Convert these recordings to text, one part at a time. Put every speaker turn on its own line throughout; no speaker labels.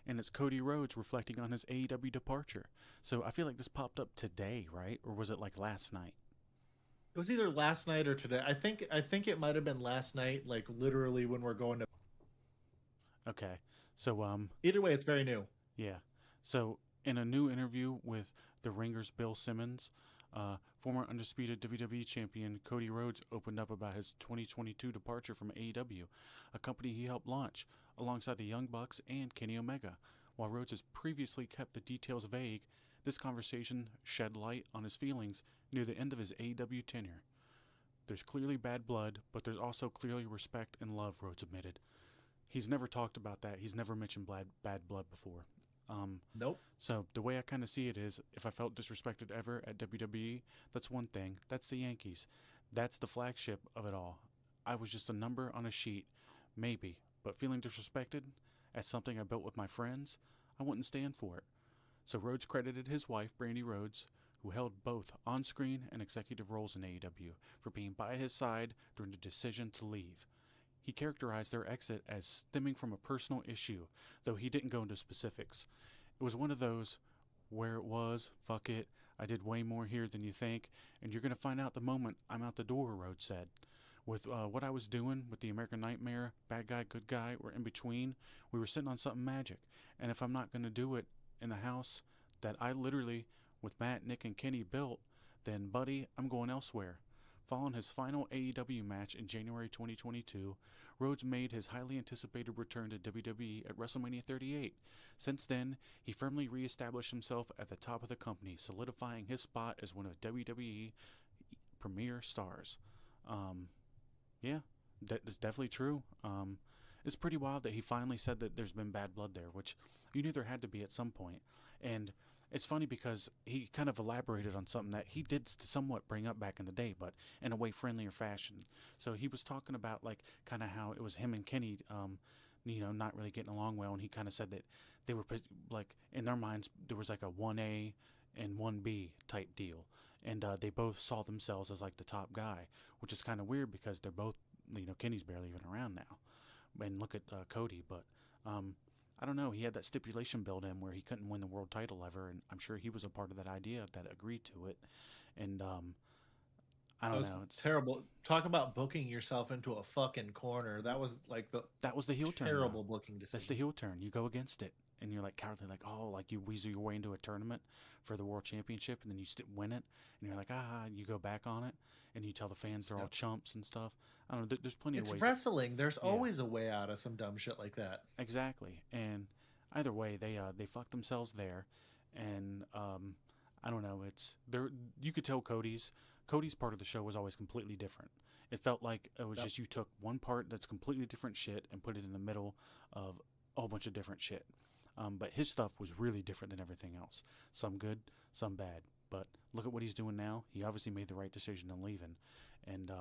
and it's Cody Rhodes reflecting on his AEW departure. So I feel like this popped up today, right? Or was it like last night?
It was either last night or today. I think it might have been last night, like literally when we're going to.
Okay. So
Either way, it's very new.
yeah. So in a new interview with the Ringer's Bill Simmons, former undisputed WWE champion Cody Rhodes opened up about his 2022 departure from AEW, a company he helped launch alongside the Young Bucks and Kenny Omega. While Rhodes has previously kept the details vague, this conversation shed light on his feelings near the end of his AEW tenure. There's clearly bad blood, but there's also clearly respect and love, Rhodes admitted. He's never talked about that. He's never mentioned bad blood before. Um,
Nope.
so the way I kind of see it is, if I felt disrespected ever at WWE, that's one thing. That's the Yankees. That's the flagship of it all. I was just a number on a sheet, maybe, but feeling disrespected at something I built with my friends, I wouldn't stand for it. So Rhodes credited his wife, Brandy Rhodes, who held both on-screen and executive roles in AEW, for being by his side during the decision to leave. He characterized their exit as stemming from a personal issue, though he didn't go into specifics. It was one of those where it was, fuck it, I did way more here than you think, and you're going to find out the moment I'm out the door, Rhodes said. With what I was doing with the American Nightmare, bad guy, good guy, or in between, we were sitting on something magic. And if I'm not going to do it in the house that I literally, with Matt, Nick, and Kenny built, then, buddy, I'm going elsewhere. Following his final AEW match in January 2022, Rhodes made his highly anticipated return to WWE at WrestleMania 38. Since then, he firmly re-established himself at the top of the company, solidifying his spot as one of WWE premier stars. Um, yeah, that's definitely true. It's pretty wild that he finally said that there's been bad blood there, which you knew there had to be at some point. And it's funny because he kind of elaborated on something that he did somewhat bring up back in the day, but in a way friendlier fashion. So he was talking about like kind of how it was him and Kenny, not really getting along well, and he kind of said that they were like in their minds there was like a 1A and 1B type deal, and they both saw themselves as like the top guy, which is kind of weird because they're both, Kenny's barely even around now, and look at Cody, but um, I don't know. He had that stipulation built in where he couldn't win the world title ever, and I'm sure he was a part of that idea that agreed to it. And I
That
don't
was
know. It's
terrible. Talk about booking yourself into a fucking corner. That was like the
that was the heel turn though.
terrible booking
That's the
decision.
heel turn. You go against it, and you're like cowardly, like oh, like you weasel your way into a tournament for the world championship, and then you win it, and you're like you go back on it, and you tell the fans they're all
Yep.
chumps and stuff. I don't know. There's plenty of
It's
ways.
wrestling. There's
Yeah,
always a way out of some dumb shit like that.
exactly. And either way, they fucked themselves there, and I don't know. It's there. You could tell Cody's part of the show was always completely different. It felt like it was
Yep.
just you took one part that's completely different shit and put it in the middle of a whole bunch of different shit. But his stuff was really different than everything else. Some good, some bad. But look at what he's doing now. He obviously made the right decision in leaving, and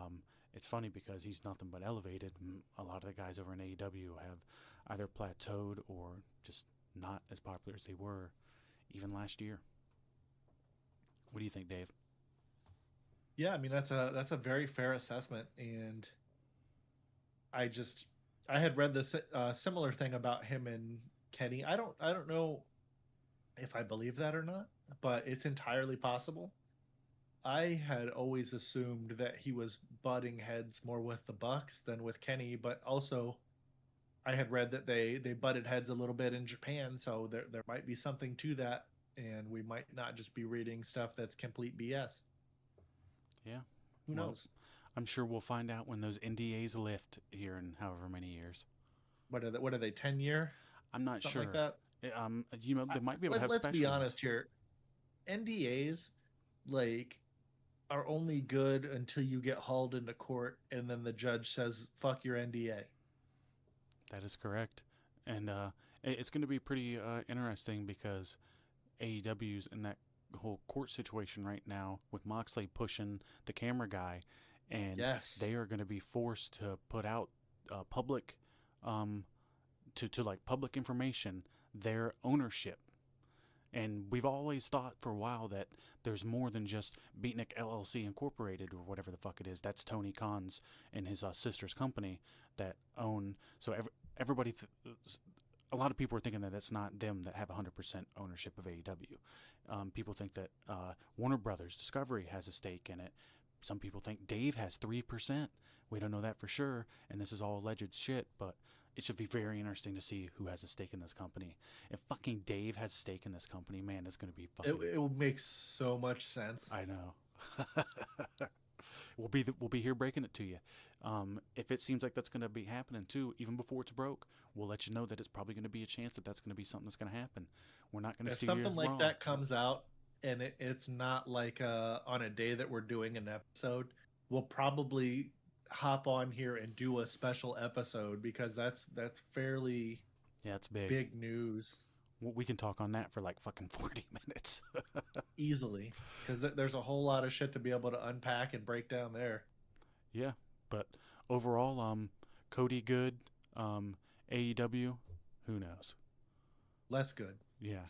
it's funny because he's nothing but elevated. A lot of the guys over in AEW have either plateaued or just not as popular as they were even last year. What do you think, Dave?
Yeah, I mean that's a very fair assessment, and I just I had read this similar thing about him and Kenny. I don't know if I believe that or not, but it's entirely possible. I had always assumed that he was butting heads more with the Bucks than with Kenny, but also I had read that they butted heads a little bit in Japan, so there might be something to that, and we might not just be reading stuff that's complete BS.
Yeah.
Who
Well,
knows?
I'm sure we'll find out when those NDAs lift here in however many years.
What are they 10 year
I'm not
something like
sure.
that?
They might be able to have
Let's be
special ones.
honest here. NDAs like are only good until you get hauled into court and then the judge says fuck your NDA.
That is correct. And it's going to be pretty interesting because AEW's in that whole court situation right now with Moxley pushing the camera guy, and
Yes.
they are going to be forced to put out public, um, to like public information their ownership. And we've always thought for a while that there's more than just Beatnik LLC Incorporated or whatever the fuck it is. That's Tony Khan's and his sister's company that own. So everybody a lot of people are thinking that it's not them that have 100% ownership of AEW. People think that Warner Brothers Discovery has a stake in it. Some people think Dave has 3%. We don't know that for sure, and this is all alleged shit, but it should be very interesting to see who has a stake in this company. If fucking Dave has a stake in this company, man, it's going to be fucking...
It will make so much sense.
I know. We'll be here breaking it to you. If it seems like that's going to be happening too, even before it's broke, we'll let you know that it's probably going to be a chance that that's going to be something that's going to happen. We're not going to steer you
If something like
wrong.
that comes out and it's not like on a day that we're doing an episode, we'll probably hop on here and do a special episode because that's fairly
it's big.
Big news.
We can talk on that for like fucking 40 minutes.
Easily, because there's a whole lot of shit to be able to unpack and break down there.
Yeah, but overall, Cody good, AEW, who knows?
Less good.
Yeah,